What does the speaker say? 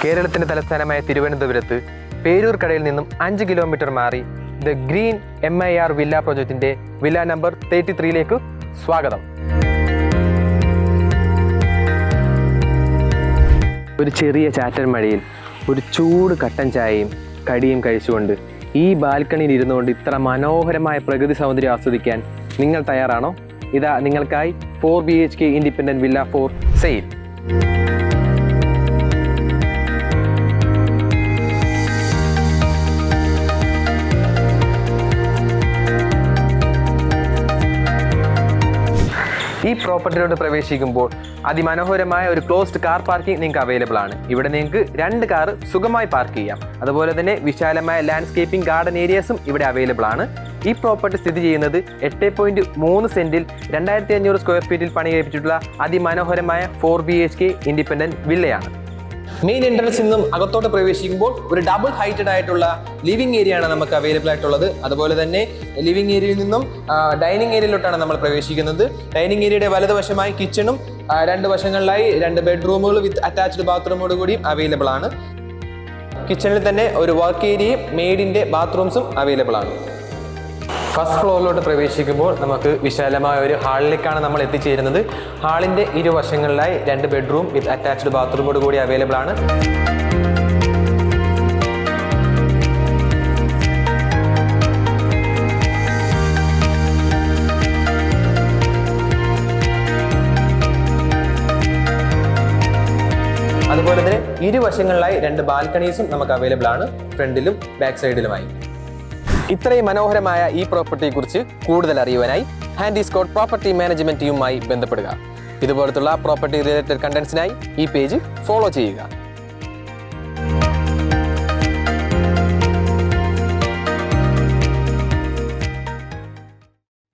കേരളത്തിന്റെ തലസ്ഥാനമായ തിരുവനന്തപുരത്ത് പേരൂർക്കടയിൽ നിന്നും 5 കിലോമീറ്റർ മാറി ദ ഗ്രീൻ MIR വില്ല പ്രോജക്റ്റിന്റെ വില്ല നമ്പർ 33ലേക്ക് സ്വാഗതം. ഒരു ചെറിയ ചാറ്റൽ മഴയിൽ ഒരു ചൂട് കട്ടൻ ചായയും കടിയും കഴിച്ചുകൊണ്ട് ഈ ബാൽക്കണിയിൽ ഇരുന്നുകൊണ്ട് ഇത്ര മനോഹരമായ പ്രകൃതി സൗന്ദര്യം ആസ്വദിക്കാൻ നിങ്ങൾ തയ്യാറാണോ? ഇതാ നിങ്ങൾക്കായി 4 BHK independent villa for sale. ഈ പ്രോപ്പർട്ടിയിലോട്ട് പ്രവേശിക്കുമ്പോൾ അതിമനോഹരമായ ഒരു ക്ലോസ്ഡ് കാർ പാർക്കിംഗ് നിങ്ങൾക്ക് അവൈലബിൾ ആണ്. ഇവിടെ നിങ്ങൾക്ക് 2 കാർ സുഖമായി പാർക്ക് ചെയ്യാം. അതുപോലെ തന്നെ വിശാലമായ ലാൻഡ്സ്കേപ്പിംഗ് ഗാർഡൻ ഏരിയസും ഇവിടെ അവൈലബിൾ ആണ്. ഈ പ്രോപ്പർട്ടി സ്ഥിതി ചെയ്യുന്നത് 8.3 സെന്റിൽ 2500 സ്ക്വയർ ഫീറ്റിൽ പണി കഴിപ്പിച്ചിട്ടുള്ള അതിമനോഹരമായ 4 BHK ഇൻഡിപെൻഡന്റ് വില്ലയാണ്. മെയിൻ എൻട്രൻസിൽ നിന്നും അകത്തോട്ട് പ്രവേശിക്കുമ്പോൾ ഒരു ഡബിൾ ഹൈറ്റഡ് ആയിട്ടുള്ള ലിവിംഗ് ഏരിയ ആണ് നമുക്ക് അവൈലബിൾ ആയിട്ടുള്ളത്. അതുപോലെ തന്നെ ലിവിംഗ് ഏരിയയിൽ നിന്നും ഡൈനിങ് ഏരിയയിലോട്ടാണ് നമ്മൾ പ്രവേശിക്കുന്നത്. ഡൈനിങ് ഏരിയയുടെ വലതുവശമായി കിച്ചണും 2 വശങ്ങളിലായി 2 ബെഡ്റൂമുകൾ വിത്ത് അറ്റാച്ച്ഡ് ബാത്റൂമോട് കൂടി അവൈലബിൾ ആണ്. കിച്ചണിൽ തന്നെ ഒരു വർക്ക് ഏരിയയും മെയ്ഡിന്റെ ബാത്റൂംസും അവൈലബിൾ ആണ്. ഫസ്റ്റ് ഫ്ലോറിലോട്ട് പ്രവേശിക്കുമ്പോൾ നമുക്ക് വിശാലമായ ഒരു ഹാളിലേക്കാണ് നമ്മൾ എത്തിച്ചേരുന്നത്. ഹാളിൻ്റെ ഇരുവശങ്ങളിലായി 2 ബെഡ്റൂം വിത്ത് അറ്റാച്ച്ഡ് ബാത്റൂമോട് കൂടി അവൈലബിൾ ആണ്. അതുപോലെ തന്നെ ഇരുവശങ്ങളിലായി 2 ബാൽക്കണീസും നമുക്ക് അവൈലബിൾ ആണ്, ഫ്രണ്ടിലും ബാക്ക് സൈഡിലുമായി. ഇത്രയും മനോഹരമായ ഈ പ്രോപ്പർട്ടിയെക്കുറിച്ച് കൂടുതൽ അറിയുവാനായി ഹാൻഡി സ്കോട്ട് പ്രോപ്പർട്ടി മാനേജ്മെന്റ് ടീമുമായി ബന്ധപ്പെടുക. ഇതുപോലത്തുള്ള പ്രോപ്പർട്ടി റിലേറ്റഡ് കണ്ടന്റ്സിനായി ഈ പേജ് ഫോളോ ചെയ്യുക.